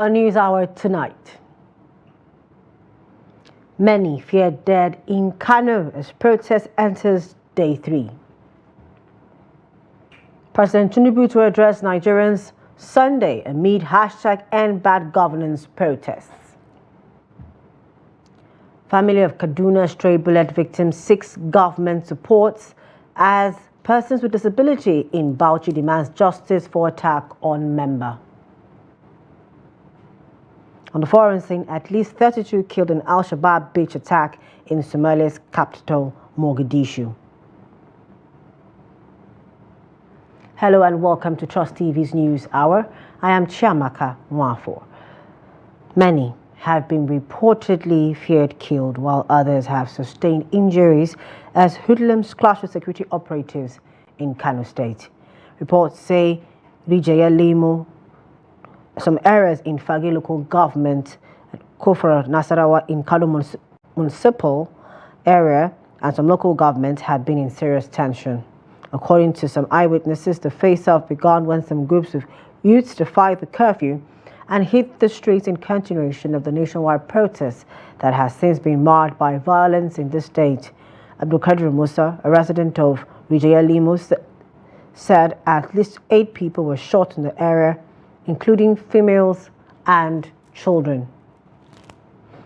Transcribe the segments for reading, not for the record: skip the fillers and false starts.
A news hour tonight. Many fear dead in Kano as protest enters day 3. President Tinubu to address Nigerians Sunday amid #End Bad Governance protests. Family of Kaduna stray bullet victim seeks government supports as persons with disability in Bauchi demands justice for attack on member. On the foreign scene, at least 32 killed in Al-Shabaab beach attack in Somalia's capital, Mogadishu. Hello and welcome to Trust TV's News Hour. I am Chiamaka Mwafo. Many have been reportedly feared killed, while others have sustained injuries as hoodlums clash with security operatives in Kano State. Reports say Jalingo, some areas in Fagi local government, Kofra Nasarawa in Kano municipal area, and some local governments have been in serious tension. According to some eyewitnesses, the face-off began when some groups of youths defied the curfew and hit the streets in continuation of the nationwide protest that has since been marred by violence in the state. Abdulkadir Musa, a resident of Jalingo, said at least 8 people were shot in the area, including females and children.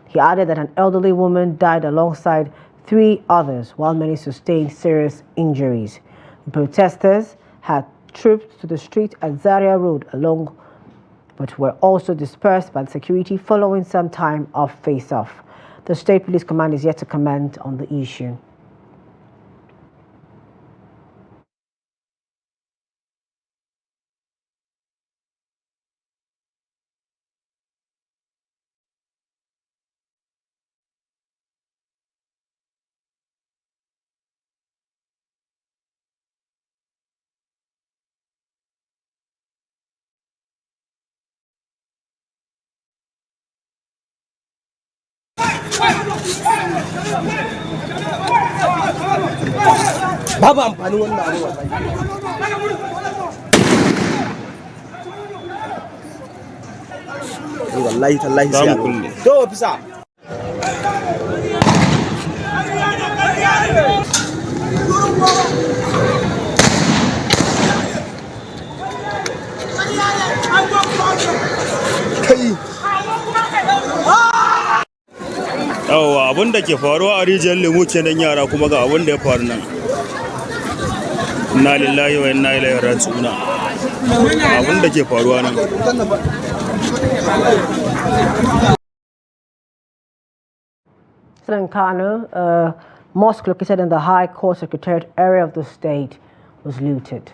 He added that an elderly woman died alongside 3 others, while many sustained serious injuries. The protesters had trooped to the street at Zaria Road but were also dispersed by the security following some time of face-off. The State Police Command is yet to comment on the issue. Babu amfani wannan abu wallahi tallahi sai a kulle to bisa Yawa abin da ke faruwa a rijiyar lemu kenan yara kuma ga abin da ya faru nan. Inna lillahi wa inna ilaihi raji'un. Abin da ke faruwa nan. In Kano, a mosque located in the High Court Secretariat area of the state was looted.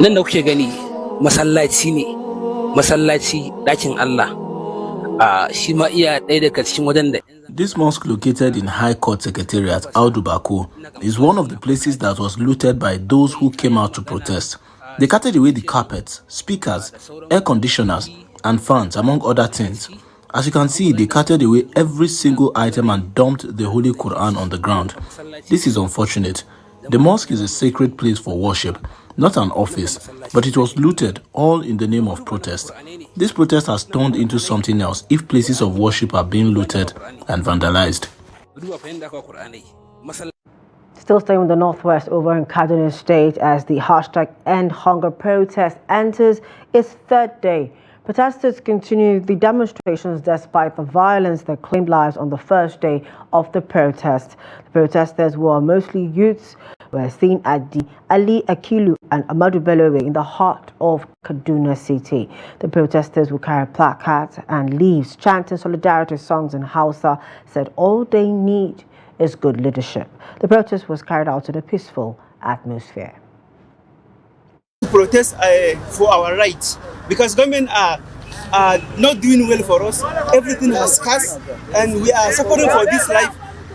nan da kuke gani masallaci ne, masallaci ɗakin Allah. Shi ma iya ɗaya daga cikin wajen da This mosque located in High Court Secretariat, Audubako, is one of the places that was looted by those who came out to protest. They carted away the carpets, speakers, air conditioners, and fans, among other things. As you can see, they carted away every single item and dumped the Holy Quran on the ground. This is unfortunate. The mosque is a sacred place for worship, not an office, but it was looted, all in the name of protest. This protest has turned into something else if places of worship are being looted and vandalized. Still staying in the northwest over in Kaduna State as the #End Hunger protest enters its 3rd day. Protesters continue the demonstrations despite the violence that claimed lives on the first day of the protest. The protesters, who are mostly youths, were seen at the Ali Akilu and Amadu Bello Way in the heart of Kaduna City. The protesters will carry placards and leaves chanting solidarity songs in Hausa, said all they need is good leadership. The protest was carried out in a peaceful atmosphere. Protest for our rights because government are not doing well for us. Everything has cost and we are suffering for this life.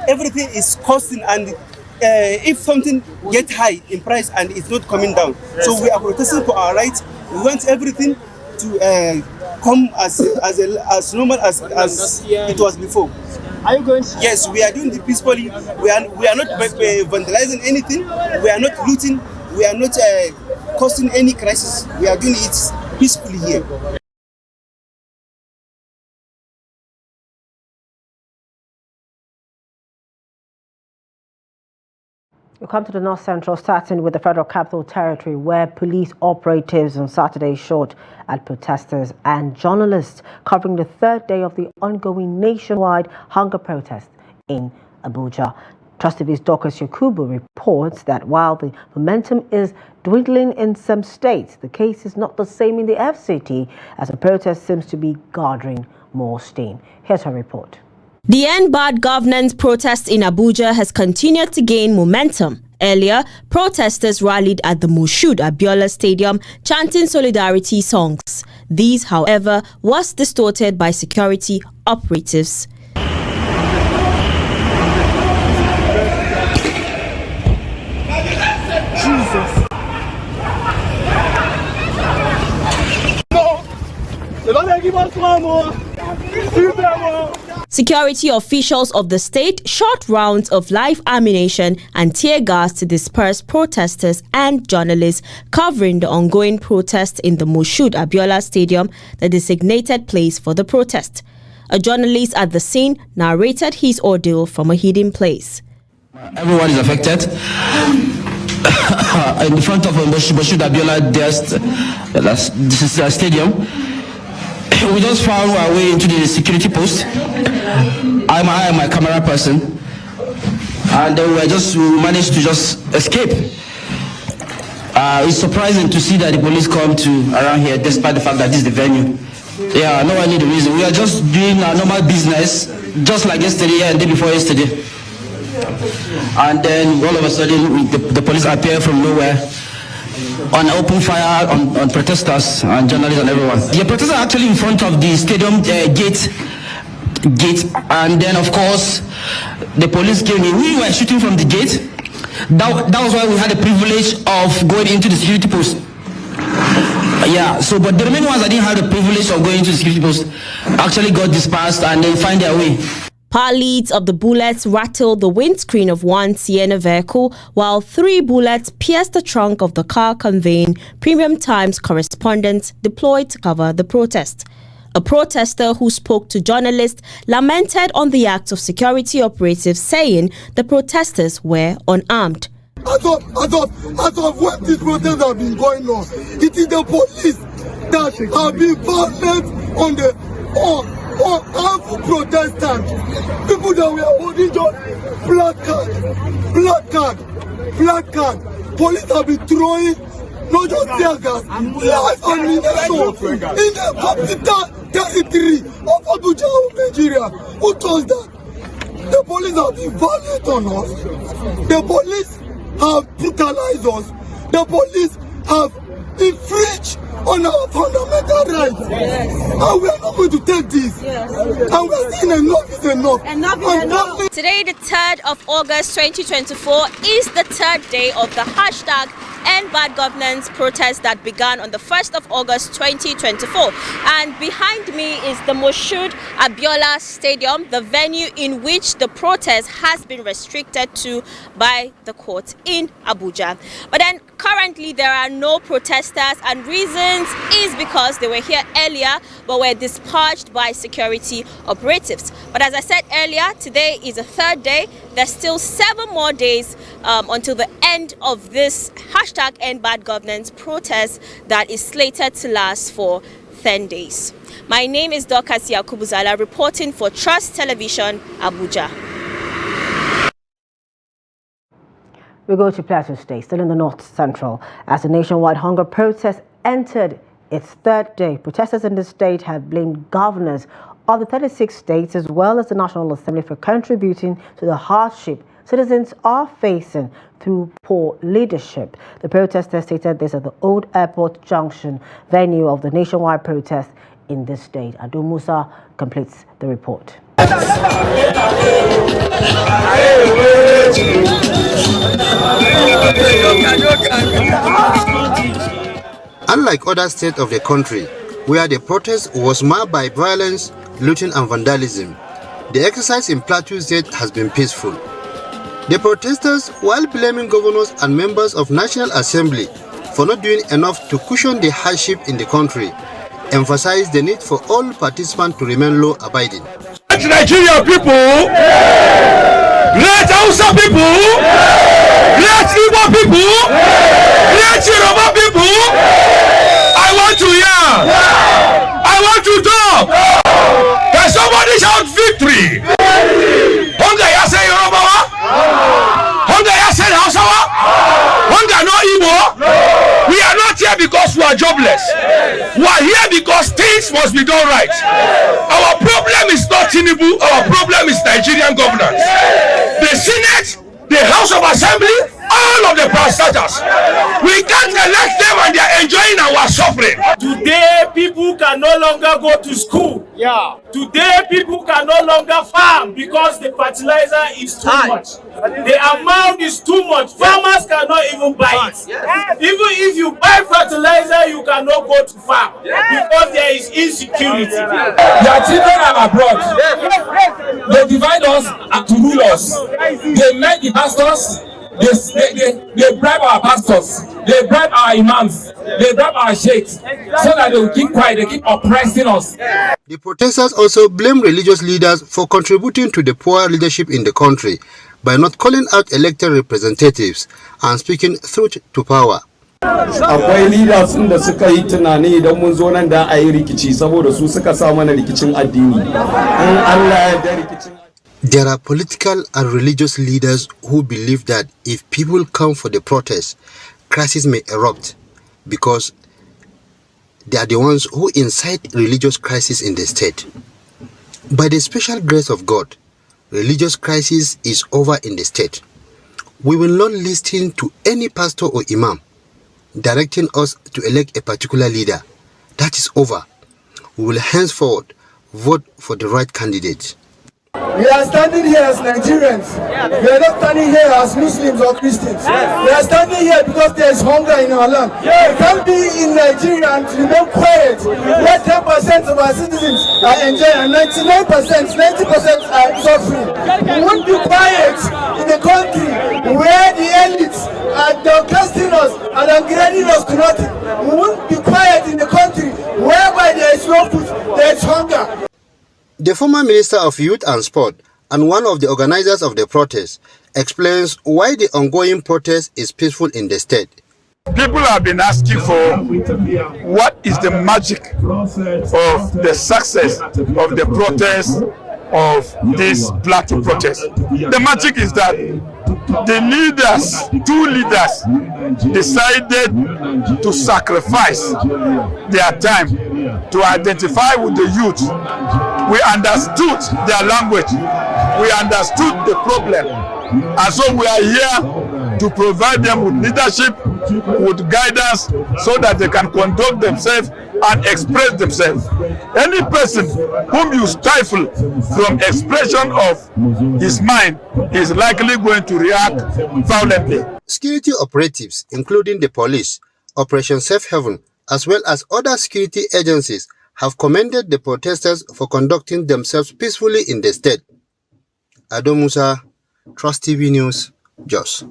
Everything is costing, and if something get high in price and it's not coming down, so we are protesting for our rights. We want everything to come as normal as it was before. Are you going to? Yes, we are doing it peacefully. We are not vandalizing anything. We are not looting. We are not causing any crisis. We are doing it peacefully here. We come to the North Central, starting with the Federal Capital Territory, where police operatives on Saturday shot at protesters and journalists, covering the third day of the ongoing nationwide hunger protest in Abuja. Trust TV's Dorcas Yakubu reports that while the momentum is dwindling in some states, the case is not the same in the FCT, as the protest seems to be gathering more steam. Here's her report. The End Bad Governance protest in Abuja has continued to gain momentum. Earlier, protesters rallied at the Moshood Abiola Stadium chanting solidarity songs. These, however, was distorted by security operatives. Security officials of the state shot rounds of live ammunition and tear gas to disperse protesters and journalists covering the ongoing protest in the Moshood Abiola Stadium, the designated place for the protest. A journalist at the scene narrated his ordeal from a hidden place. Everyone is affected. In the front of Moshood Abiola Stadium, we just found our way into the security post. I am my camera person, and we managed to just escape. It's surprising to see that the police come to around here, despite the fact that this is the venue. Yeah, no one knew the reason. We are just doing our normal business, just like yesterday and the day before yesterday. And then all of a sudden, the police appear from nowhere on open fire on protesters and journalists and everyone. The protesters are actually in front of the stadium gate, and then of course the police came in. We were shooting from the gate. That was why we had the privilege of going into the security post. Yeah, so but the remaining ones that didn't have the privilege of going into the security post actually got dispersed and they find their way. Pallets of the bullets rattled the windscreen of one Sienna vehicle, while 3 bullets pierced the trunk of the car conveying Premium Times correspondents deployed to cover the protest. A protester who spoke to journalists lamented on the acts of security operatives, saying the protesters were unarmed. As of when these protests have been going on, it is the police that have been violent on the harmful protestants. People that were holding just placard. Police have been throwing not just tear gas, live ammunition in the capital territory of Abuja, Nigeria. Who does that? The police have been violent on us. The police have brutalized us. The police have infringed on our fundamental rights. Yes. And we are not going to take this. Yes. And we are saying enough is enough. Enough. Today, the 3rd of August 2024, is the 3rd day of the hashtag End Bad Governance protest that began on the 1st of August 2024. And behind me is the Moshood Abiola Stadium, the venue in which the protest has been restricted to by the court in Abuja. But then currently there are no protesters, and reasons is because they were here earlier but were dispatched by security operatives. But as I said earlier, today is the 3rd day. There's still 7 more days until the end of this hashtag End Bad Governance protest that is slated to last for 10 days. My name is Dorcas Yakubu reporting for Trust Television, Abuja. We go to Plateau State, still in the North Central, as the nationwide hunger protest entered its 3rd day. Protesters in the state have blamed governors of the 36 states as well as the National Assembly for contributing to the hardship citizens are facing through poor leadership. The protesters stated this at the Old Airport Junction venue of the nationwide protest in this state. Adu Musa completes the report. Unlike other states of the country, where the protest was marred by violence, looting and vandalism. The exercise in Plateau State has been peaceful. The protesters, while blaming governors and members of National Assembly for not doing enough to cushion the hardship in the country, emphasized the need for all participants to remain law-abiding. Great Nigerian people, great Hausa people, great Igbo people, great Yoruba people, I want to hear, I want to talk. Can somebody shout victory? Honda ya say Yoruba wa? Honda ya say Hausa wa? Honda no Igbo? We are not here because we are jobless. We are here because things must be done right. Our problem is not tinubu, our problem is Nigerian governance. The Senate, the House of Assembly, all of the parastatals. We can't elect them and they are enjoying our suffering. Today, people can no longer go to school. Yeah. Today, people can no longer farm because the fertilizer is too much. The amount is too much. Farmers cannot even buy it. Yes. Even if you buy fertilizer, you cannot go to farm because there is insecurity. Their children are abroad. They divide us to rule us. They make the pastors. They bribe our pastors, they bribe our imams, they bribe our sheikhs, so that they will keep quiet, they keep oppressing us. The protesters also blame religious leaders for contributing to the poor leadership in the country by not calling out elected representatives and speaking truth to power. Akwai leaders da suka yi tunani idan mun zo nan da a yi rikici saboda su suka sa mana rikicin addini. In Allah ya da rikicin. There are political and religious leaders who believe that if people come for the protest, crisis may erupt because they are the ones who incite religious crisis in the state. By the special grace of God, religious crisis is over in the state. We will not listen to any pastor or imam directing us to elect a particular leader. That is over. We will henceforward vote for the right candidate. We are standing here as Nigerians. We are not standing here as Muslims or Christians. We are standing here because there is hunger in our land. We can't be in Nigeria and remain quiet where 10% of our citizens are enjoying and 99%, 90% are suffering. We won't be quiet in a country where the elites are downcasting us and degrading us to nothing. We won't be quiet in a country whereby there is no food, there is hunger. The former Minister of Youth and Sport and one of the organizers of the protest explains why the ongoing protest is peaceful in the state. People have been asking for what is the magic of the success of the protest of this Plateau protest. The magic is that the leaders, two leaders, decided to sacrifice their time to identify with the youth. We understood their language. We understood the problem. And so we are here to provide them with leadership, with guidance, so that they can conduct themselves and express themselves. Any person whom you stifle from expression of his mind is likely going to react violently. Security operatives, including the police, Operation Safe Haven, as well as other security agencies, have commended the protesters for conducting themselves peacefully in the state. Ado Musa, Trust TV News, Jos.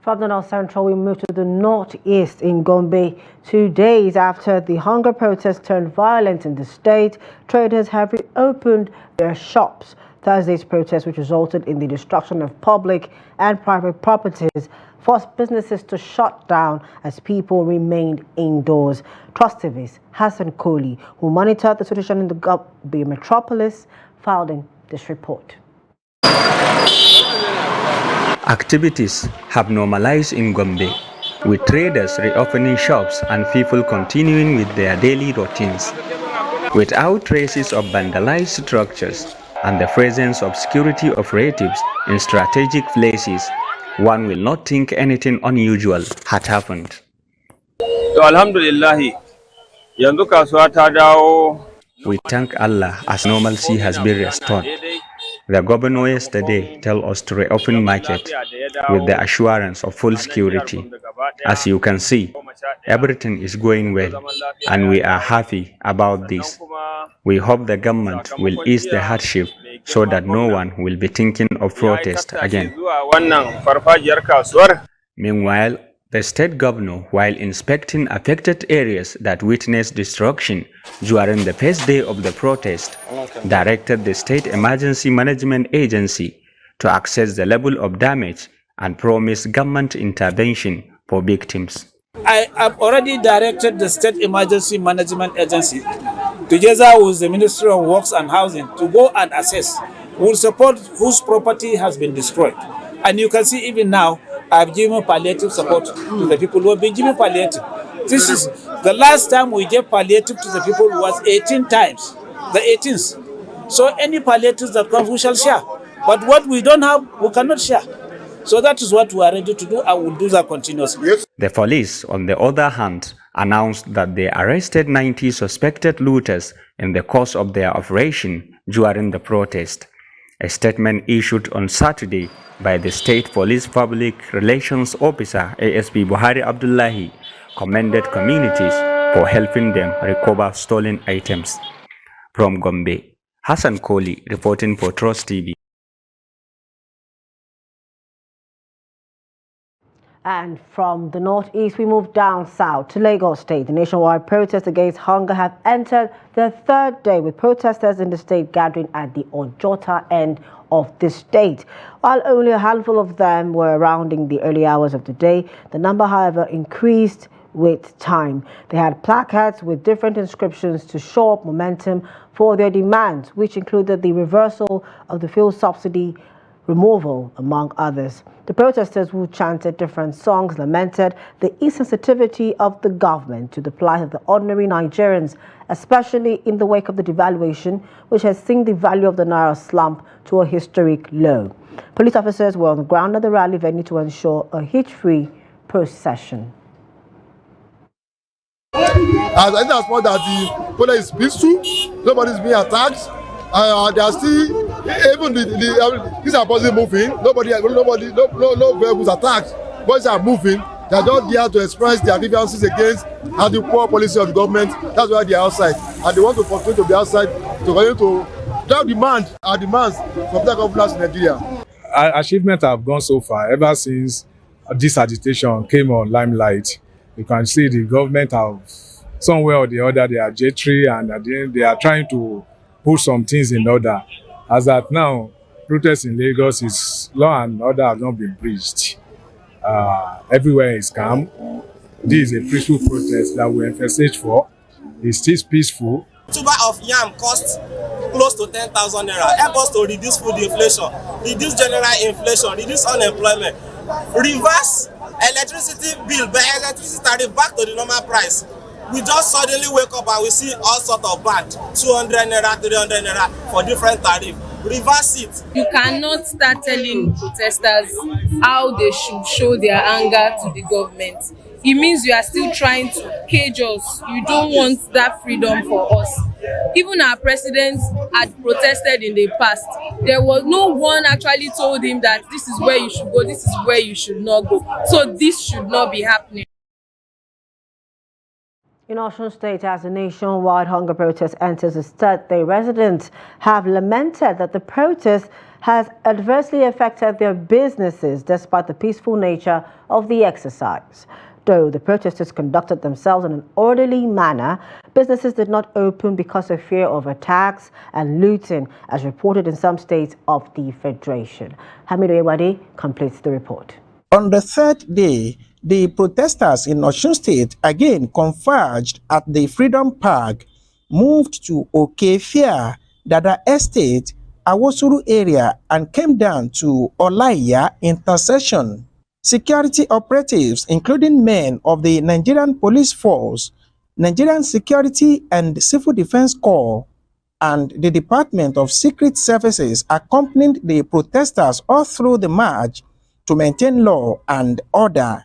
From the North Central, we move to the Northeast in Gombe. 2 days after the hunger protest turned violent in the state, traders have reopened their shops. Thursday's protest, which resulted in the destruction of public and private properties, forced businesses to shut down as people remained indoors. Trust TV's Hassan Kohli, who monitored the situation in the Gombe metropolis, filed in this report. Activities have normalized in Gombe, with traders reopening shops and people continuing with their daily routines. Without traces of vandalized structures and the presence of security operatives in strategic places, one will not think anything unusual had happened. We thank Allah as normalcy has been restored. The governor yesterday told us to reopen market with the assurance of full security. As you can see, everything is going well, and we are happy about this. We hope the government will ease the hardship so that no one will be thinking of protest again. Meanwhile, the state governor, while inspecting affected areas that witnessed destruction during the first day of the protest, directed the State Emergency Management Agency to assess the level of damage and promised government intervention for victims. I have already directed the State Emergency Management Agency, together with the Ministry of Works and Housing, to go and assess who support whose property has been destroyed. And you can see even now, I've given palliative support to the people who have been given palliative. This is the last time we gave palliative to the people was 18 times, the 18th. So any palliatives that comes, we shall share. But what we don't have, we cannot share. So that is what we are ready to do. I will do that continuously. Yes. The police, on the other hand, announced that they arrested 90 suspected looters in the course of their operation during the protest. A statement issued on Saturday by the State Police Public Relations Officer ASP Buhari Abdullahi commended communities for helping them recover stolen items. From Gombe, Hassan Koli reporting for Trust TV. And from the northeast, we move down south to Lagos State. The nationwide protests against hunger have entered their third day, with protesters in the state gathering at the Ojota end of the state. While only a handful of them were around in the early hours of the day, the number, however, increased with time. They had placards with different inscriptions to show up momentum for their demands, which included the reversal of the fuel subsidy removal, among others. The protesters, who chanted different songs, lamented the insensitivity of the government to the plight of the ordinary Nigerians, especially in the wake of the devaluation, which has seen the value of the naira slump to a historic low. Police officers were on the ground at the rally venue to ensure a hitch-free procession. As much as the police is peaceful, nobody is being attacked. They are still, even these are possibly moving. No vehicles attacked. Boys are moving. They are just there to express their grievances against the poor policy of the government. That's why they are outside, and they want to continue to be outside to continue to drive our demands from the governors in Nigeria. Our achievements have gone so far ever since this agitation came on limelight. You can see the government have somewhere or the other they are jittery, and they are trying to put some things in order. As at now, protests in Lagos is law and order have not been breached. Everywhere is calm. This is a peaceful protest that we emphasize for. It's still peaceful. Tuber of yam costs close to 10,000 naira. Help us to reduce food inflation, reduce general inflation, reduce unemployment, reverse electricity bill, by electricity tariff back to the normal price. We just suddenly wake up and we see all sorts of band, 200 naira, 300 naira for different tariff. Reverse it. You cannot start telling protesters how they should show their anger to the government. It means you are still trying to cage us. You don't want that freedom for us. Even our president had protested in the past. There was no one actually told him that this is where you should go, this is where you should not go. So this should not be happening. In Osun State, as a nationwide hunger protest enters its third day, residents have lamented that the protest has adversely affected their businesses despite the peaceful nature of the exercise. Though the protesters conducted themselves in an orderly manner, businesses did not open because of fear of attacks and looting, as reported in some states of the Federation. Hamidu Ewade completes the report. On the third day, the protesters in Osun State again converged at the Freedom Park, moved to Okefia, Dada Estate, Awosuru area, and came down to Olaiya intersection. Security operatives, including men of the Nigerian Police Force, Nigerian Security and Civil Defense Corps, and the Department of Secret Services, accompanied the protesters all through the march to maintain law and order.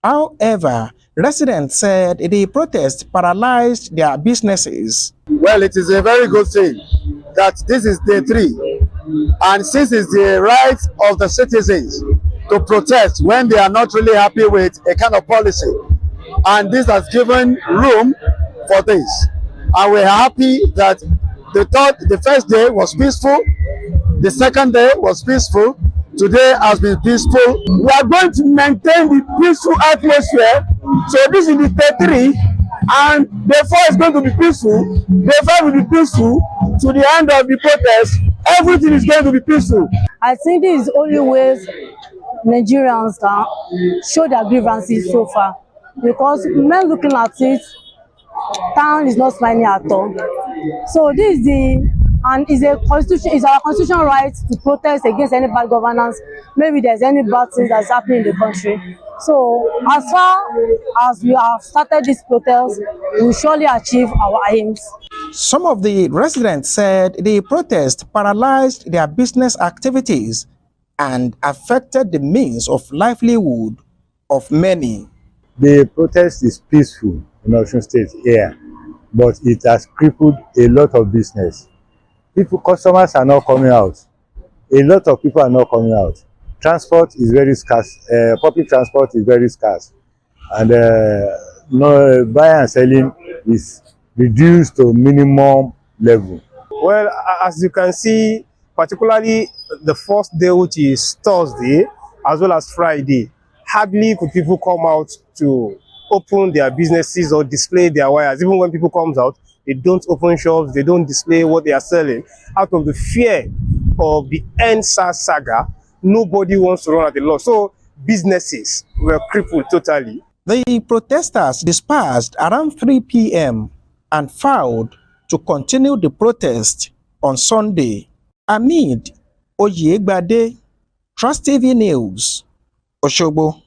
However, residents said the protest paralyzed their businesses. Well, it is a very good thing that this is day 3 And since it's the right of the citizens to protest when they are not really happy with a kind of policy, and this has given room for this. And we're happy that the first day was peaceful, the second day was peaceful, today has been peaceful. We are going to maintain the peaceful atmosphere. So this is the day 3, and day 4 is going to be peaceful, day 5 will be peaceful, to the end of the protest, everything is going to be peaceful. I think this is the only ways Nigerians can show their grievances so far, because men looking at it, town is not smiling at all. So this is is our constitutional right to protest against any bad governance. Maybe there's any bad things that's happening in the country. So as far as we have started this protest, we will surely achieve our aims. Some of the residents said the protest paralyzed their business activities and affected the means of livelihood of many. The protest is peaceful in Osun State here, but it has crippled a lot of business. Customers are not coming out. A lot of people are not coming out. Transport is very scarce. Public transport is very scarce, and buying and selling is reduced to minimum level. Well, as you can see, particularly the first day, which is Thursday, as well as Friday, hardly could people come out to open their businesses or display their wares. Even when people come out, they don't open shops, they don't display what they are selling. Out of the fear of the EndSARS saga, nobody wants to run at the loss. So businesses were crippled totally. The protesters dispersed around 3 p.m. and vowed to continue the protest on Sunday. Amid Oyegbade, Trust TV News, Osogbo.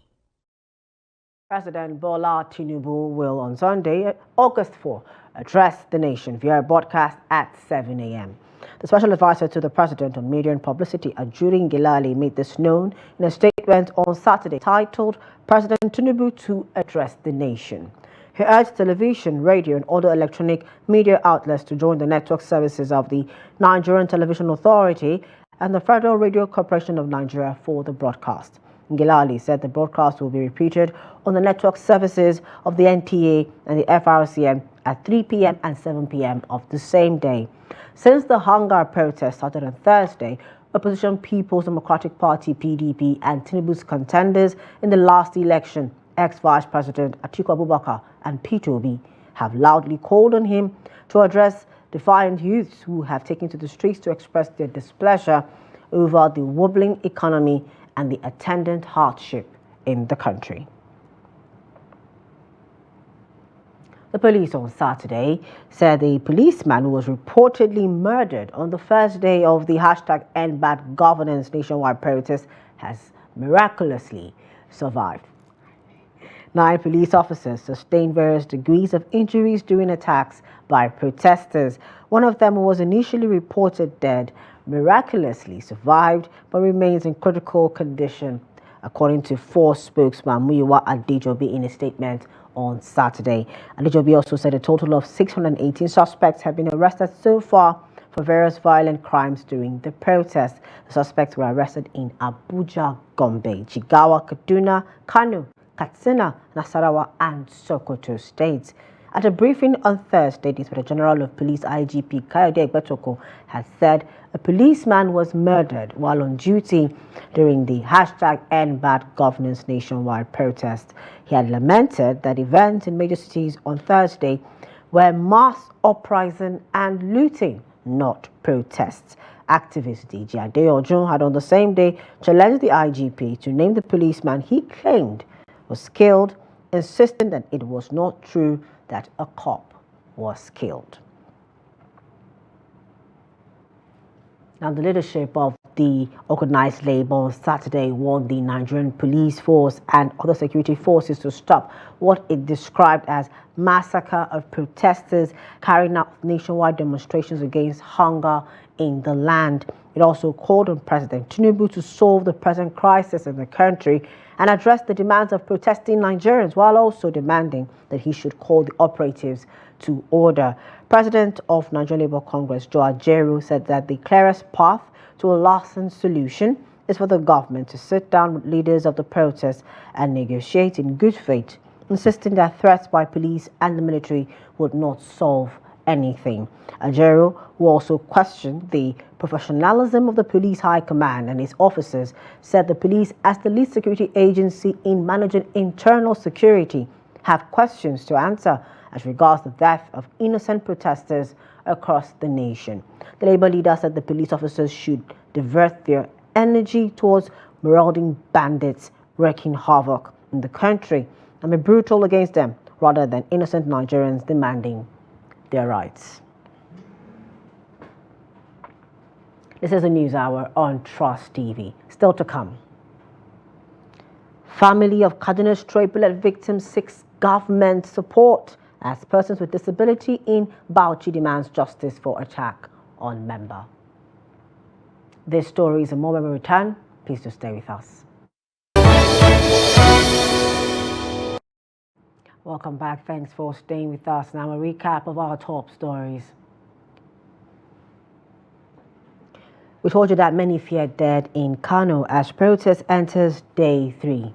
President Bola Tinubu will on Sunday, August 4, address the nation via a broadcast at 7 a.m. The special advisor to the president on media and publicity, Ajuri Ngilali, made this known in a statement on Saturday titled President Tinubu to Address the Nation. He urged television, radio, and other electronic media outlets to join the network services of the Nigerian Television Authority and the Federal Radio Corporation of Nigeria for the broadcast. Ngilali said the broadcast will be repeated on the network services of the NTA and the FRCN at 3 p.m. and 7 p.m. of the same day. Since the hunger protest started on Thursday, opposition People's Democratic Party (PDP) and Tinubu's contenders in the last election, ex-Vice President Atiku Abubakar and Peter Obi, have loudly called on him to address defiant youths who have taken to the streets to express their displeasure over the wobbling economy and the attendant hardship in the country. The police on Saturday said the policeman who was reportedly murdered on the first day of the #EndBadGovernance nationwide protest has miraculously survived. 9 police officers sustained various degrees of injuries during attacks by protesters. One of them, who was initially reported dead, miraculously survived but remains in critical condition, according to Force spokesman Muyiwa Adejobi in a statement on Saturday. Adejobi also said a total of 618 suspects have been arrested so far for various violent crimes during the protest. The suspects were arrested in Abuja, Gombe, Jigawa, Kaduna, Kano, Katsina, Nasarawa, and Sokoto states. At a briefing on Thursday, the Inspector General of Police IGP Kayode Egbetoko has said a policeman was murdered while on duty during the #EndBadGovernance nationwide protest. He had lamented that events in major cities on Thursday were mass uprising and looting, not protests. Activist DJ Adeojun had on the same day challenged the IGP to name the policeman he claimed was killed, insisting that it was not true that a cop was killed. Now, the leadership of the organized labor on Saturday warned the Nigerian police force and other security forces to stop what it described as massacre of protesters carrying out nationwide demonstrations against hunger in the land. It also called on President Tinubu to solve the present crisis in the country and address the demands of protesting Nigerians, while also demanding that he should call the operatives to order. President of Nigeria Labour Congress, Joe Ajaero, said that the clearest path to a lasting solution is for the government to sit down with leaders of the protest and negotiate in good faith, insisting that threats by police and the military would not solve anything. Ajaero, who also questioned the professionalism of the police high command and its officers, said the police, as the lead security agency in managing internal security, have questions to answer as regards the death of innocent protesters across the nation. The Labour leader said the police officers should divert their energy towards marauding bandits wreaking havoc in the country and be brutal against them rather than innocent Nigerians demanding their rights. This is a news hour on Trust TV. Still to come. Family of Kaduna stray bullet victims seeks government support as persons with disability in Bauchi demands justice for attack on member. This story is a more when we return. Please do stay with us. Welcome back. Thanks for staying with us. Now a recap of our top stories. We told you that many feared dead in Kano as protest enters day 3.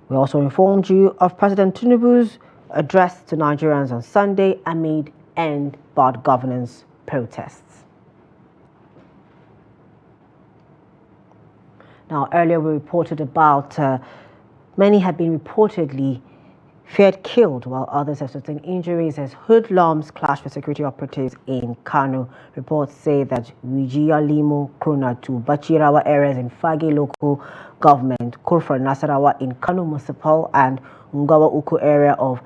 We also informed you of President Tinubu's address to Nigerians on Sunday amid end bad governance protests. Now, earlier we reported about many had been reportedly feared killed while others have sustained injuries as hoodlums clashed with security operatives in Kano. Reports say that Wijia Limo, Krona to Bachirawa areas in Fage local government, Kurfa Nasarawa in Kano municipal and Ungawa Uku area of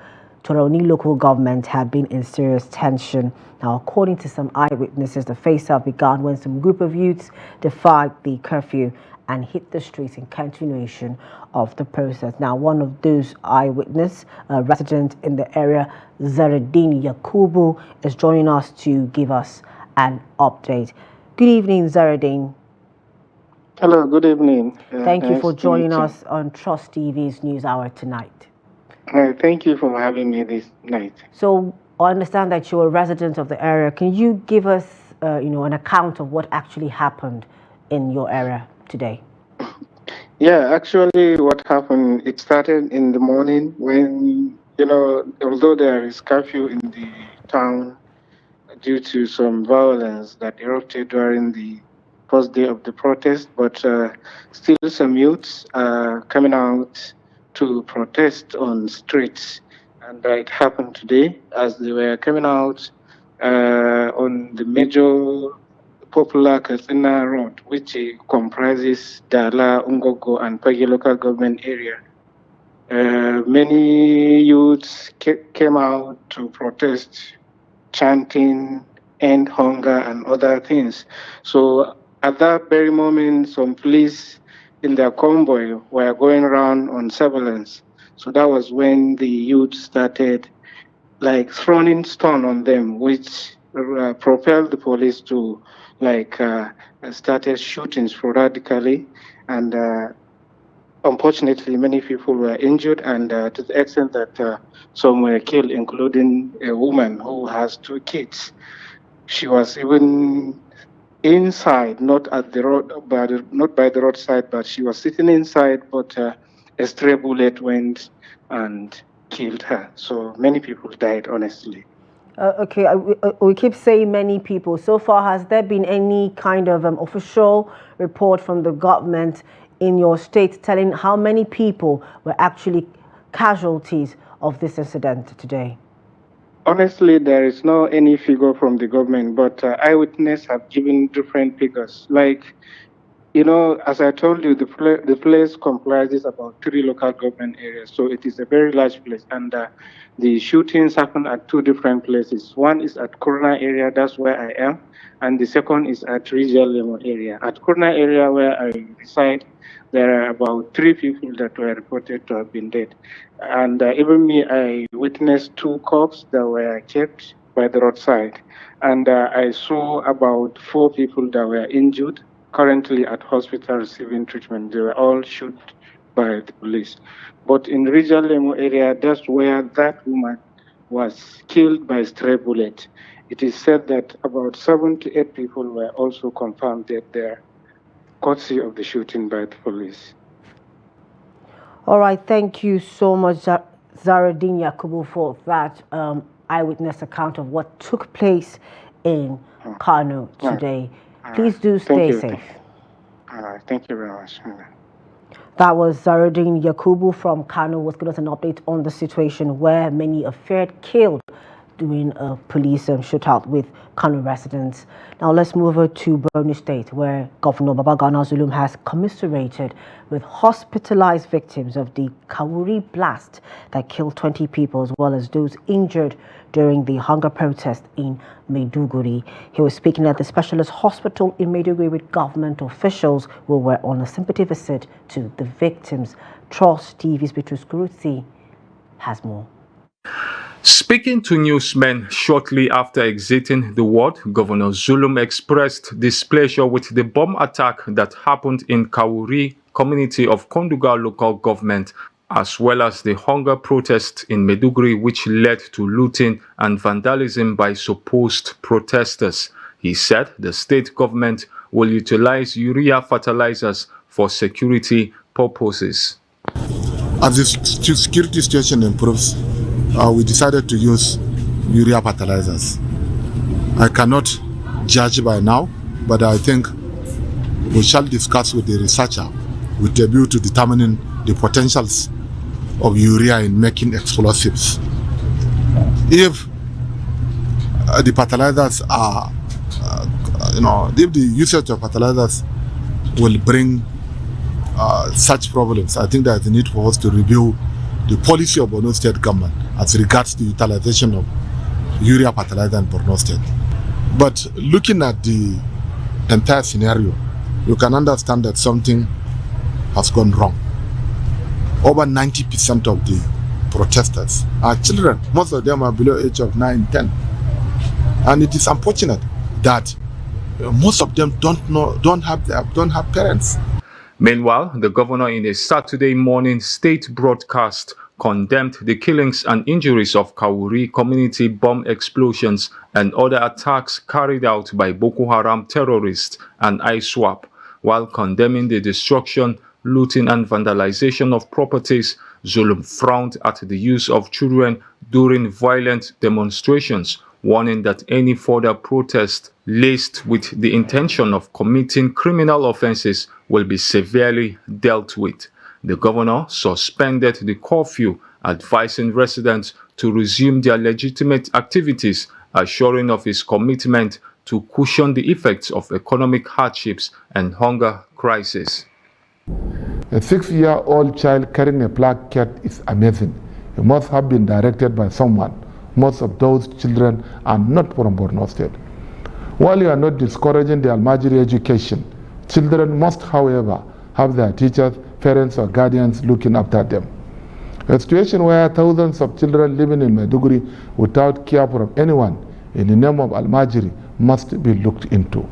Torouni local government have been in serious tension. Now, according to some eyewitnesses, the face-off began when some group of youths defied the curfew and hit the streets in continuation of the process. Now, one of those eyewitnesses, a resident in the area, Zaradin Yakubu, is joining us to give us an update. Good evening, Zaradin. Hello, good evening. Thank you for joining us on Trust TV's News Hour tonight. Thank you for having me this night. So, I understand that you're a resident of the area. Can you give us, an account of what actually happened in your area today? Yeah, actually what happened, it started in the morning when, although there is curfew in the town due to some violence that erupted during the first day of the protest, but still some youths are coming out to protest on streets. And it happened today as they were coming out on the major popular Katsina Road, which comprises Dala, Ungogo, and Pagi local government area. Many youths came out to protest, chanting, end hunger, and other things. So at that very moment, some police in their convoy were going around on surveillance. So that was when the youth started throwing stone on them, which propelled the police to started shooting sporadically, and unfortunately many people were injured, and to the extent that some were killed, including a woman who has 2 kids. She was even inside, not at the road, not by the roadside, but she was sitting inside, but a stray bullet went and killed her. So many people died, honestly. Okay, we keep saying many people. So far, has there been any kind of official report from the government in your state telling how many people were actually casualties of this incident today? Honestly, there is no any figure from the government, but eyewitnesses have given different figures. As I told you, the place comprises about 3 local government areas, so it is a very large place. And the shootings happen at 2 different places. One is at Kurna area, that's where I am, and the second is at Rijal area. At Kurna area, where I reside, there are about 3 people that were reported to have been dead. And even me, I witnessed 2 corpses that were kept by the roadside. And I saw about 4 people that were injured, currently at hospital receiving treatment. They were all shot by the police. But in Rijal area, that's where that woman was killed by stray bullet. It is said that about 7 to 8 people were also confirmed dead there, courtesy of the shooting by the police. All right, thank you so much, Zaradin Yakubu, for that eyewitness account of what took place in Kano today. Please do stay safe. Thank you very much. That was Zaradin Yakubu from Kano, was giving us an update on the situation where many are feared killed during a police shootout with Kano residents. Now let's move over to Borno State, where Governor Babagana Zulum has commiserated with hospitalized victims of the Kawuri blast that killed 20 people, as well as those injured during the hunger protest in Maiduguri. He was speaking at the specialist hospital in Maiduguri with government officials who were on a sympathy visit to the victims. Trust TV's Bitrus Kuruti has more. Speaking to newsmen shortly after exiting the ward, Governor Zulum expressed displeasure with the bomb attack that happened in Kawuri community of Konduga local government, as well as the hunger protest in Maiduguri, which led to looting and vandalism by supposed protesters. He said the state government will utilize urea fertilizers for security purposes. As the security situation improves, we decided to use urea fertilizers. I cannot judge by now, but I think we shall discuss with the researcher with a view to determining the potentials of urea in making explosives. If the fertilizers are, if the usage of fertilizers will bring such problems, I think there is a need for us to review the policy of Borno State government as regards the utilization of urea fertilizer in Borno State. But looking at the entire scenario, you can understand that something has gone wrong. Over 90% of the protesters are children. Most of them are below age of 9, 10. And it is unfortunate that most of them don't have parents. Meanwhile, the governor in a Saturday morning state broadcast condemned the killings and injuries of Kawuri community bomb explosions and other attacks carried out by Boko Haram terrorists and ISWAP, while condemning the destruction, looting and vandalization of properties. Zulum frowned at the use of children during violent demonstrations, warning that any further protest laced with the intention of committing criminal offenses will be severely dealt with. The governor suspended the curfew, advising residents to resume their legitimate activities, assuring of his commitment to cushion the effects of economic hardships and hunger crisis. A 6-year-old child carrying a black cat is amazing. It must have been directed by someone. Most of those children are not from Borno State. While you are not discouraging the Almajiri education, children must, however, have their teachers, parents or guardians looking after them. A situation where thousands of children living in Maiduguri without care from anyone in the name of Almajiri must be looked into.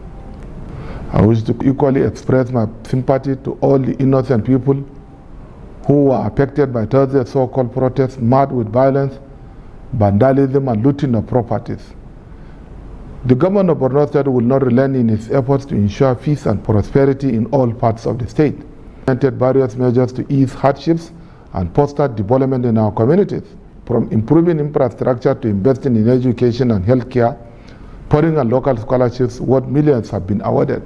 I wish to equally express my sympathy to all the innocent people who were affected by Thursday's so-called protests marred with violence, vandalism and looting of properties. The government of Borno State will not relent in its efforts to ensure peace and prosperity in all parts of the state. Implemented various measures to ease hardships and foster development in our communities, from improving infrastructure to investing in education and healthcare, pouring on local scholarships, worth millions have been awarded.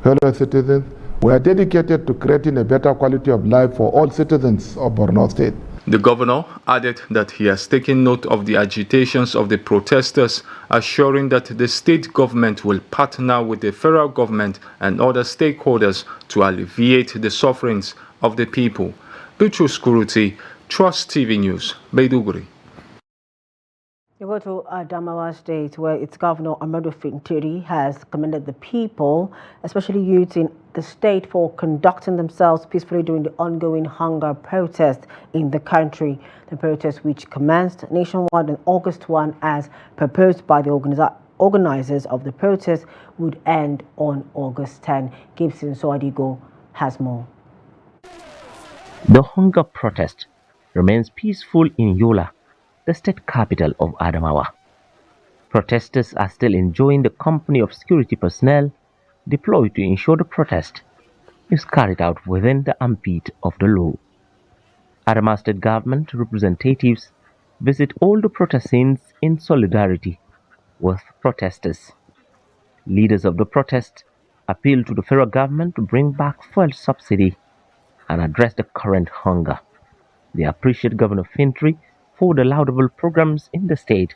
Fellow citizens, we are dedicated to creating a better quality of life for all citizens of Borno State. The governor added that he has taken note of the agitations of the protesters, assuring that the state government will partner with the federal government and other stakeholders to alleviate the sufferings of the people. Bitrus Kuruti, Trust TV News, Maiduguri. You go to Adamawa State, where its governor, Amadu Fintiri, has commended the people, especially youths in the state, for conducting themselves peacefully during the ongoing hunger protest in the country. The protest, which commenced nationwide on August 1 as proposed by the organizers of the protest, would end on August 10. Gibson Soadigo has more. The hunger protest remains peaceful in Yola, the state capital of Adamawa. Protesters are still enjoying the company of security personnel deployed to ensure the protest is carried out within the ambit of the law. Adamawa state government representatives visit all the protest scenes in solidarity with protesters. Leaders of the protest appeal to the federal government to bring back fuel subsidy and address the current hunger. They appreciate Governor Fintri for the laudable programs in the state,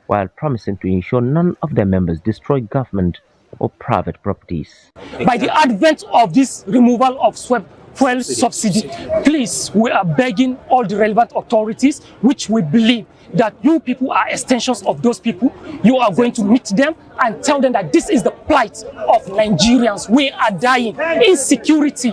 while promising to ensure none of their members destroy government or private properties. By the advent of this removal of fuel subsidy, please, we are begging all the relevant authorities, which we believe that you people are extensions of those people. You are going to meet them and tell them that this is the plight of Nigerians. We are dying. Insecurity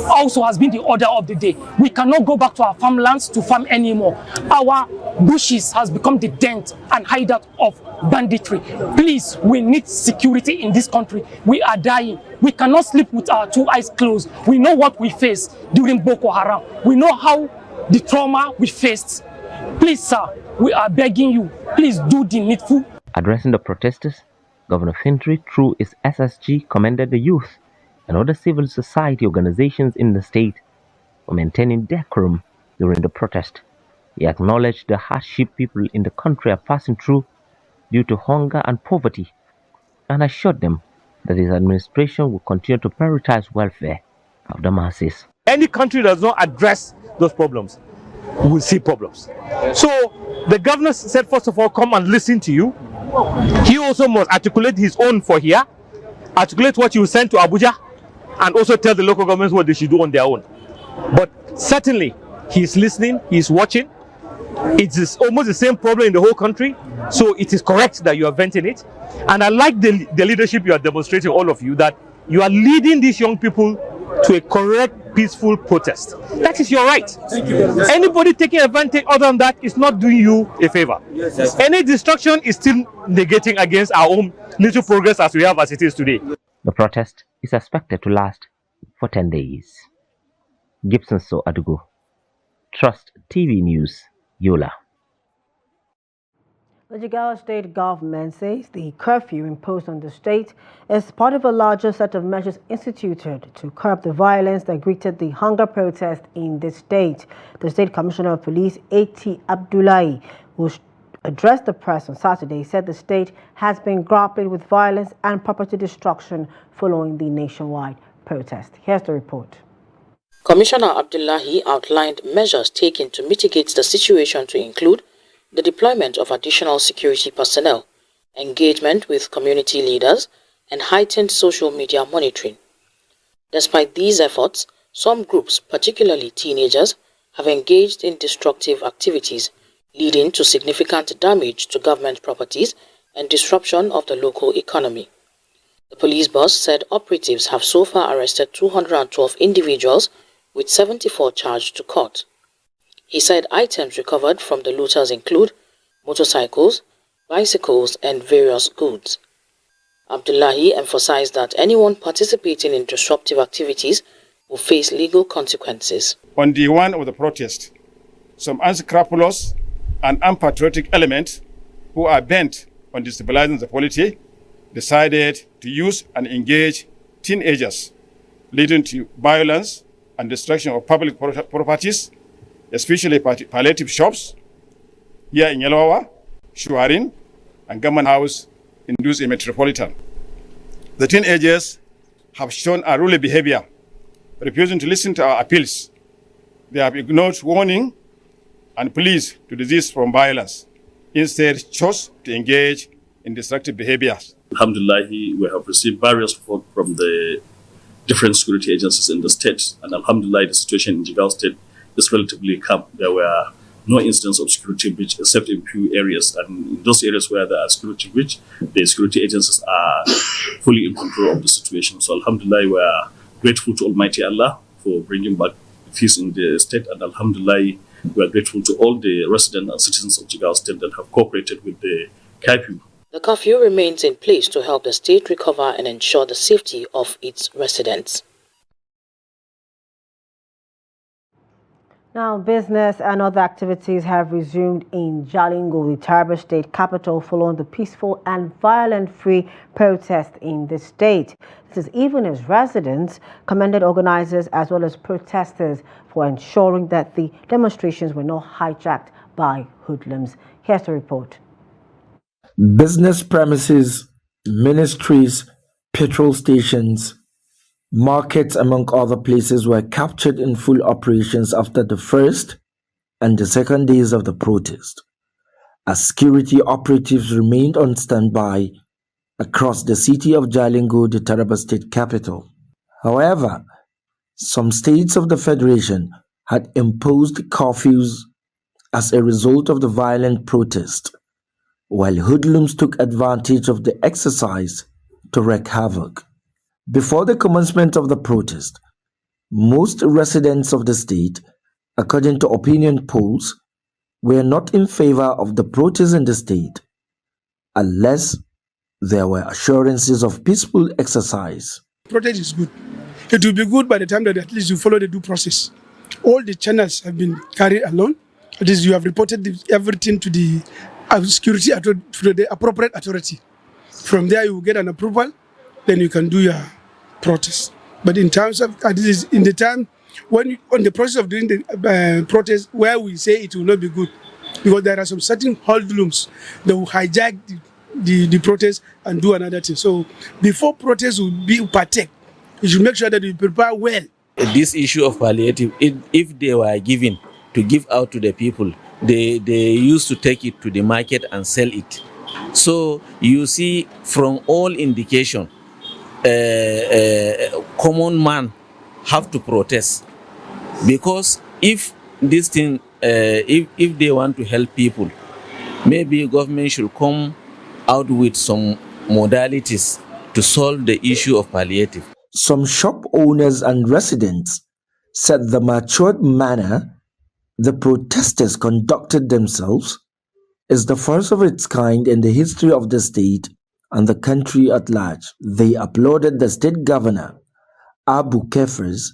also has been the order of the day. We cannot go back to our farmlands to farm anymore. Our bushes has become the dent and hideout of banditry. Please, we need security in this country. We are dying. We cannot sleep with our two eyes closed. We know what we faced during Boko Haram. We know how the trauma we faced. Please, sir, we are begging you, please do the needful. Addressing the protesters, Governor Fintri, through his SSG, commended the youth and other civil society organizations in the state for maintaining decorum during the protest. He acknowledged the hardship people in the country are passing through due to hunger and poverty, and assured them that his administration will continue to prioritize welfare of the masses. Any country does not address those problems will see problems. So the governor said, first of all, come and listen to you. He also must articulate his own for here, articulate what you send to Abuja, and also tell the local governments what they should do on their own. But certainly, he's listening, he's watching. It is almost the same problem in the whole country, so it is correct that you are venting it. And I like the leadership you are demonstrating, all of you, that you are leading these young people to a correct, peaceful protest. That is your right. Thank you. Anybody taking advantage other than that is not doing you a favor. Yes. Any destruction is still negating against our own little progress as we have as it is today. The protest is expected to last for 10 days. Gibson So Adugo, Trust TV News, Yola. The Jigawa state government says the curfew imposed on the state is part of a larger set of measures instituted to curb the violence that greeted the hunger protest in the state. The State Commissioner of Police, A.T. Abdullahi, who addressed the press on Saturday, said the state has been grappling with violence and property destruction following the nationwide protest. Here's the report. Commissioner Abdullahi outlined measures taken to mitigate the situation to include the deployment of additional security personnel, engagement with community leaders, and heightened social media monitoring. Despite these efforts, some groups, particularly teenagers, have engaged in destructive activities, leading to significant damage to government properties and disruption of the local economy. The police boss said operatives have so far arrested 212 individuals, with 74 charged to court. He said items recovered from the looters include motorcycles, bicycles, and various goods. Abdullahi emphasized that anyone participating in disruptive activities will face legal consequences. On day one of the protest, some unscrupulous and unpatriotic elements who are bent on destabilizing the polity decided to use and engage teenagers, leading to violence and destruction of public properties, especially palliative shops here in Yelawawa, Shuarin, and Government House in Dutse Metropolitan. The teenagers have shown unruly behavior, refusing to listen to our appeals. They have ignored warning and pleas to desist from violence. Instead, chose to engage in destructive behaviors. Alhamdulillah, we have received various reports from the different security agencies in the state, and Alhamdulillah, the situation in Jigawa state is relatively calm. There were no incidents of security breach except in few areas, and in those areas where there are security breach, the security agencies are fully in control of the situation. So Alhamdulillah, we are grateful to Almighty Allah for bringing back peace in the state, and Alhamdulillah, we are grateful to all the residents and citizens of Jigawa state that have cooperated with the curfew. The curfew remains in place to help the state recover and ensure the safety of its residents. Now, business and other activities have resumed in Jalingo, the Taraba state capital, following the peaceful and violent-free protest in the state. This is even as residents commended organizers as well as protesters for ensuring that the demonstrations were not hijacked by hoodlums. Here's the report. Business premises, ministries, petrol stations, markets, among other places, were captured in full operations after the first and the second days of the protest, as security operatives remained on standby across the city of Jalingo, the Taraba state capital. However, some states of the Federation had imposed curfews as a result of the violent protest, while hoodlums took advantage of the exercise to wreak havoc. Before the commencement of the protest, most residents of the state, according to opinion polls, were not in favor of the protest in the state, unless there were assurances of peaceful exercise. Protest is good. It will be good by the time that at least you follow the due process. All the channels have been carried along. At least you have reported everything to the security to the appropriate authority. From there, you will get an approval. Then you can do your protest. But in terms of, at least in the time, when on the process of doing the protest, where we say it will not be good, because there are some certain hoodlums that will hijack the protest and do another thing. So before protest will be partake, you should make sure that you prepare well. This issue of palliative, if they were given to give out to the people, they used to take it to the market and sell it. So you see, from all indication, common man have to protest, because if this thing, if they want to help people, maybe government should come out with some modalities to solve the issue of palliative. Some shop owners and residents said the matured manner the protesters conducted themselves is the first of its kind in the history of the state and the country at large. They applauded the state governor, Abu Kefers,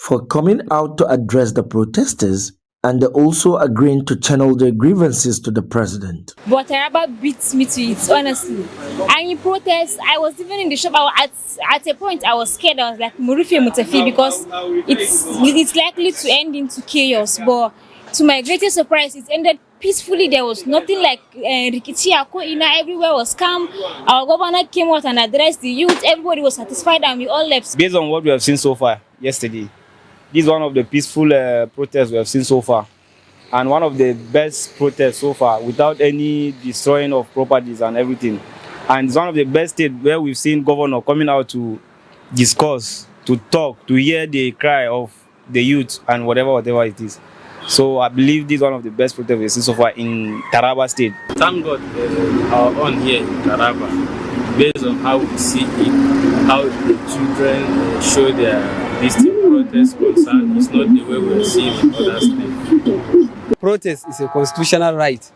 for coming out to address the protesters, and also agreeing to channel their grievances to the president. But Taraba beats me to it, honestly. And in protest, I was even in the shop. At a point, I was scared. I was like, Murife Mutafi, because it's likely to end into chaos. But to my greatest surprise, it ended peacefully. There was nothing like rikichi, everywhere was calm. Our governor came out and addressed the youth. Everybody was satisfied and we all left. Based on what we have seen so far yesterday, this is one of the peaceful protests we have seen so far, and one of the best protests so far, without any destroying of properties and everything. And it's one of the best states where we've seen governor coming out to discuss, to talk, to hear the cry of the youth and whatever it is. So I believe this is one of the best protests we've seen so far in Taraba state. Thank God our own here in Taraba, based on how we see it, how the children show their protest concern, is not the way we see in other states. Protest is a constitutional right.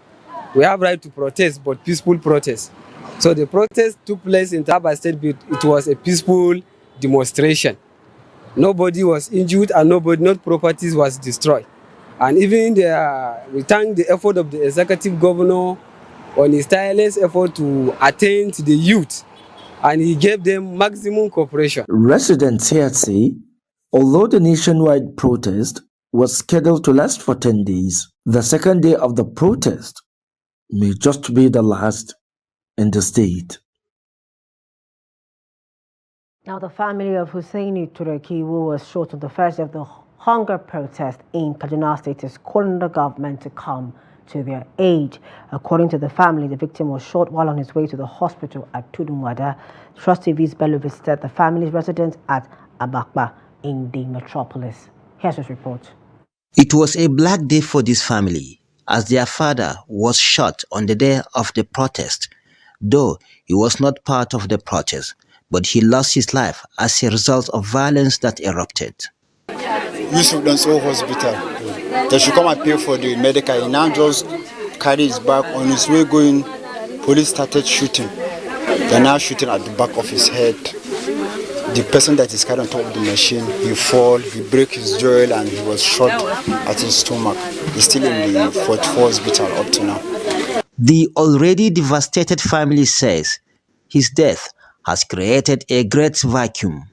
We have right to protest, but peaceful protest. So the protest took place in Taraba state, but it was a peaceful demonstration. Nobody was injured and not properties was destroyed. And even we thank the effort of the executive governor on his tireless effort to attend to the youth, and he gave them maximum cooperation. Residents here say, although the nationwide protest was scheduled to last for 10 days, the second day of the protest may just be the last in the state. Now, the family of Husseini Tureki, who was shot on the first day of the hunger protest in Kaduna State, is calling the government to come to their aid. According to the family, the victim was shot while on his way to the hospital at Tudunwada. Trust TV's Bello visited the family's residence at Abakba in the metropolis. Here's his report. It was a black day for this family, as their father was shot on the day of the protest. Though he was not part of the protest, but he lost his life as a result of violence that erupted. Yusuf Danso Hospital. They should come and pay for the medical. He now just carried his bag. On his way going, police started shooting. They're now shooting at the back of his head. the person that is carrying on top of the machine, he fall, he break his jaw, and he was shot at his stomach. He's still in the 44 hospital up to now. The already devastated family says his death has created a great vacuum.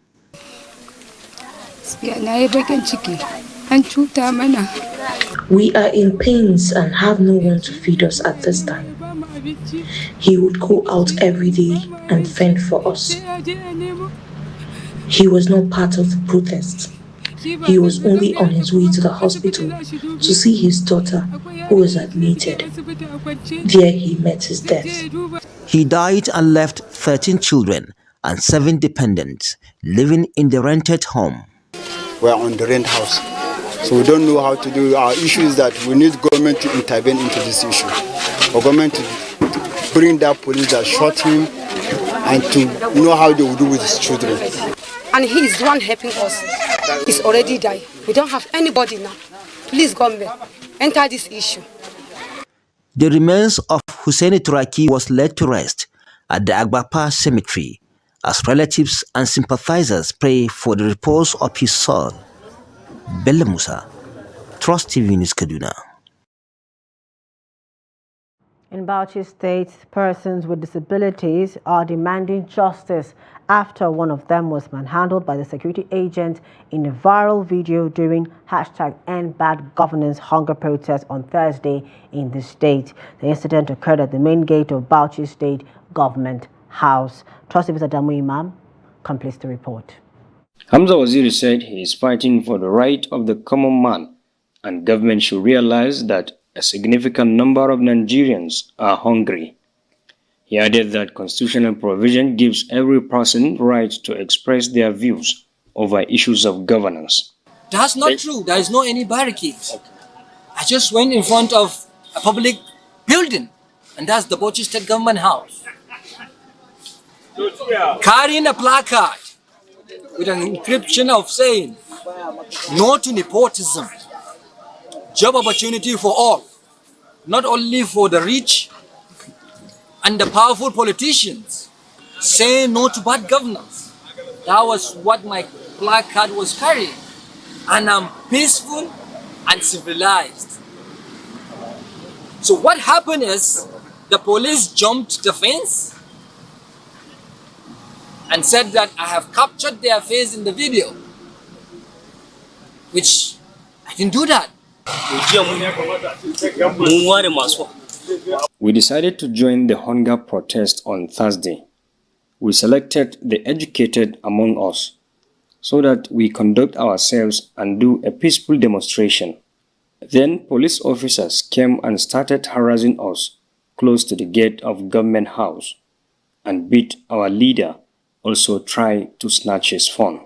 We are in pains and have no one to feed us at this time. He would go out every day and fend for us. He was not part of the protest. He was only on his way to the hospital to see his daughter, who was admitted. There he met his death. He died and left 13 children and 7 dependents living in the rented home. We're on the rent house, so we don't know how to do. Our issue is that we need government to intervene into this issue. For government to bring that police that shot him and to know how they will do with his children. And he is the one helping us. He's already died. We don't have anybody now. Please, government, enter this issue. The remains of Hussein Turaki was laid to rest at the Agbapa cemetery as relatives and sympathizers pray for the repose of his soul. Bello Musa, Trust TV News, Kaduna. In Bauchi State, persons with disabilities are demanding justice after one of them was manhandled by the security agent in a viral video during #EndBadGovernance hunger protest on Thursday in the state. The incident occurred at the main gate of Bauchi State Government House. Trust TV Adamu Imam completes the report. Hamza Waziri said he is fighting for the right of the common man, and government should realize that a significant number of Nigerians are hungry. He added that constitutional provision gives every person right to express their views over issues of governance. That's not true. There is no any barricades. I just went in front of a public building, and that's the Bauchi State Government House. Carrying a placard with an inscription of saying, "No to nepotism, job opportunity for all, not only for the rich and the powerful politicians, say no to bad governance." That was what my placard was carrying. And I'm peaceful and civilized. So what happened is the police jumped the fence and said that I have captured their face in the video, which I didn't do that. We decided to join the hunger protest on Thursday. We selected the educated among us so that we conduct ourselves and do a peaceful demonstration. Then police officers came and started harassing us close to the gate of Government House and beat our leader, also tried to snatch his phone.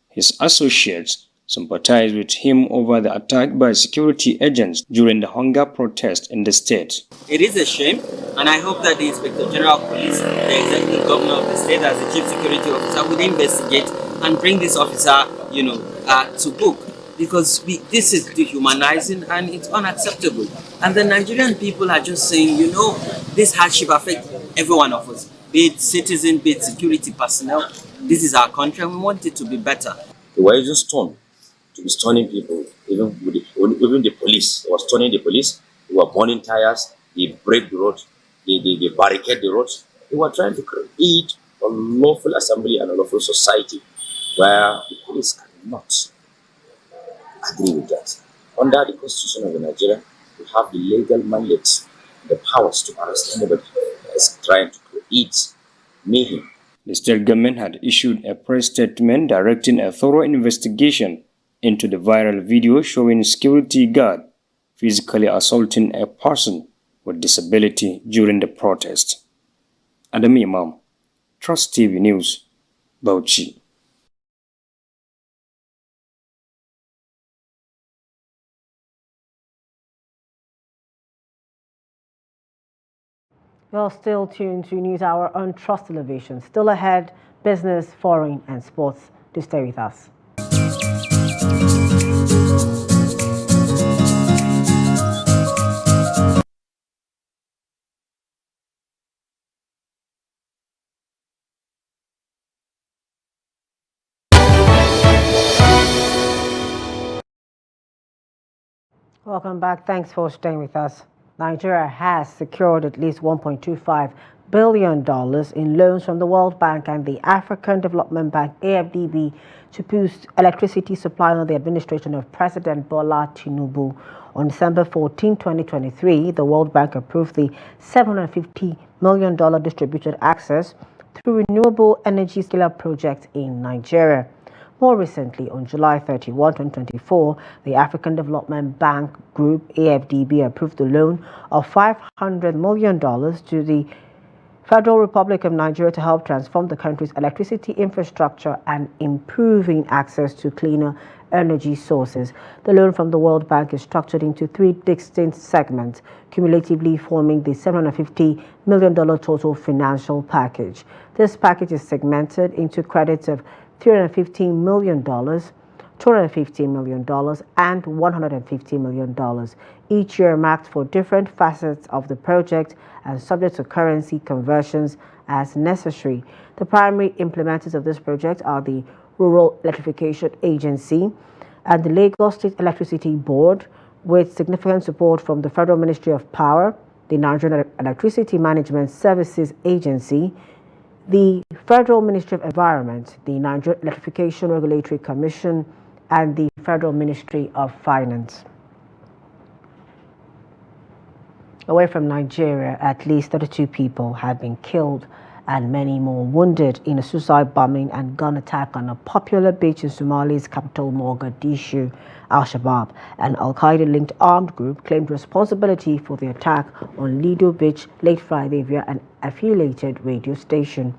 His associates sympathized with him over the attack by security agents during the hunger protest in the state. It is a shame, and I hope that the Inspector General of Police, the Executive Governor of the state as the Chief Security Officer, would investigate and bring this officer, to book, because this is dehumanizing and it's unacceptable. And the Nigerian people are just saying, this hardship affects every one of us, be it citizen, be it security personnel. This is our country and we want it to be better. They were using stone to be stoning people, even the police. They were stoning the police. They were burning tires. They break the road. They barricade the roads. They were trying to create a lawful assembly and a lawful society where the police cannot agree with that. Under the Constitution of Nigeria, we have the legal mandates, the powers to arrest anybody that is trying to create mayhem. The state government had issued a press statement directing a thorough investigation into the viral video showing a security guard physically assaulting a person with disability during the protest. Adam Imam, Trust TV News, Bauchi. Well, still tuned to News Hour on Trust Television. Still ahead, business, foreign and sports. Do stay with us. Welcome back. Thanks for staying with us. Nigeria has secured at least $1.25 billion in loans from the World Bank and the African Development Bank, AFDB, to boost electricity supply under the administration of President Bola Tinubu. On December 14, 2023, the World Bank approved the $750 million distributed access through renewable energy scale-up projects in Nigeria. More recently, on July 31, 2024, the African Development Bank Group, AFDB, approved the loan of $500 million to the Federal Republic of Nigeria to help transform the country's electricity infrastructure and improving access to cleaner energy sources. The loan from the World Bank is structured into 3 distinct segments, cumulatively forming the $750 million total financial package. This package is segmented into credits of $315 million, $250 million, and $150 million, each year marked for different facets of the project and subject to currency conversions as necessary. The primary implementers of this project are the Rural Electrification Agency and the Lagos State Electricity Board, with significant support from the Federal Ministry of Power, the Nigerian Electricity Management Services Agency, the Federal Ministry of Environment, the Nigerian Electrification Regulatory Commission, and the Federal Ministry of Finance. Away from Nigeria, at least 32 people have been killed and many more wounded in a suicide bombing and gun attack on a popular beach in Somalia's capital, Mogadishu. Al-Shabaab, an Al-Qaeda-linked armed group, claimed responsibility for the attack on Lido Beach late Friday via an affiliated radio station.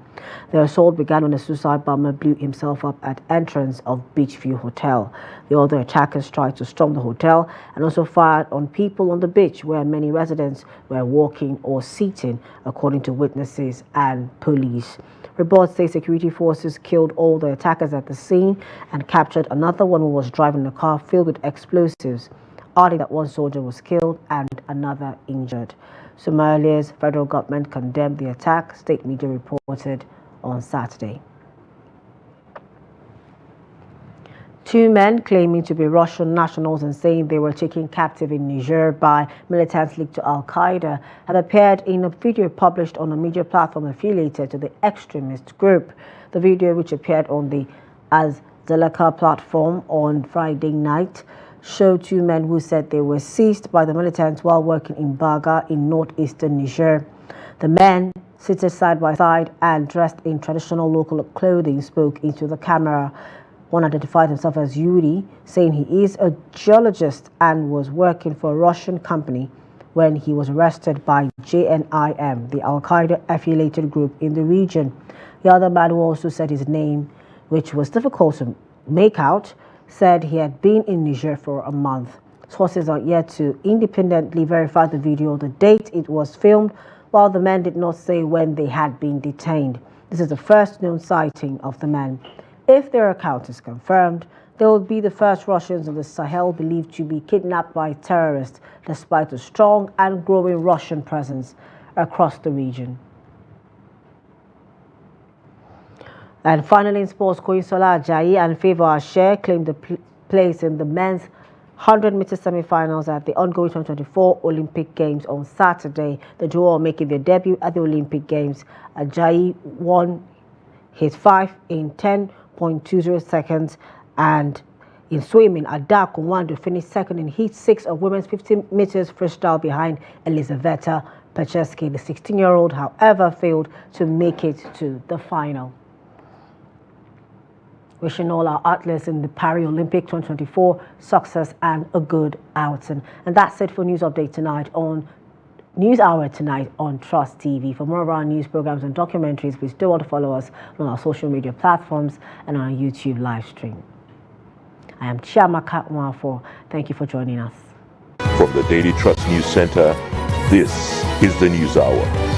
The assault began when a suicide bomber blew himself up at entrance of Beachview Hotel. The other attackers tried to storm the hotel and also fired on people on the beach where many residents were walking or seating, according to witnesses and police. Reports say security forces killed all the attackers at the scene and captured another one who was driving a car filled with explosives, adding that one soldier was killed and another injured. Somalia's federal government condemned the attack, state media reported on Saturday. 2 men claiming to be Russian nationals and saying they were taken captive in Niger by militants linked to Al-Qaeda have appeared in a video published on a media platform affiliated to the extremist group. The video, which appeared on the Azalaka platform on Friday night, showed 2 men who said they were seized by the militants while working in Baga in northeastern Niger. The men, seated side by side and dressed in traditional local clothing, spoke into the camera. One identified himself as Yuri, saying he is a geologist and was working for a Russian company when he was arrested by JNIM, the Al-Qaeda affiliated group in the region. The other man, who also said his name, which was difficult to make out, said he had been in Niger for a month. Sources are yet to independently verify the video or the date it was filmed, while the men did not say when they had been detained. This is the first known sighting of the men. If their account is confirmed, they will be the first Russians in the Sahel believed to be kidnapped by terrorists, despite a strong and growing Russian presence across the region. And finally, in sports, Koinsola Ajayi and Favour Ashe claimed the place in the men's 100-meter semi-finals at the ongoing 2024 Olympic Games on Saturday. The duo are making their debut at the Olympic Games. Ajayi won his 5 in 10.20 seconds, and in swimming, Ada Kumwando finished second in heat 6 of women's 50 meters freestyle behind Elizaveta Pacheski. The 16-year-old, however, failed to make it to the final. Wishing all our athletes in the Paris Olympic 2024 success and a good outing. And that's it for News Update tonight on News Hour tonight on Trust TV. For more of our news programs and documentaries, please do want to follow us on our social media platforms and on our YouTube live stream. I am Chiamaka Nwafo. Thank you for joining us. From the Daily Trust News Center, this is the News Hour.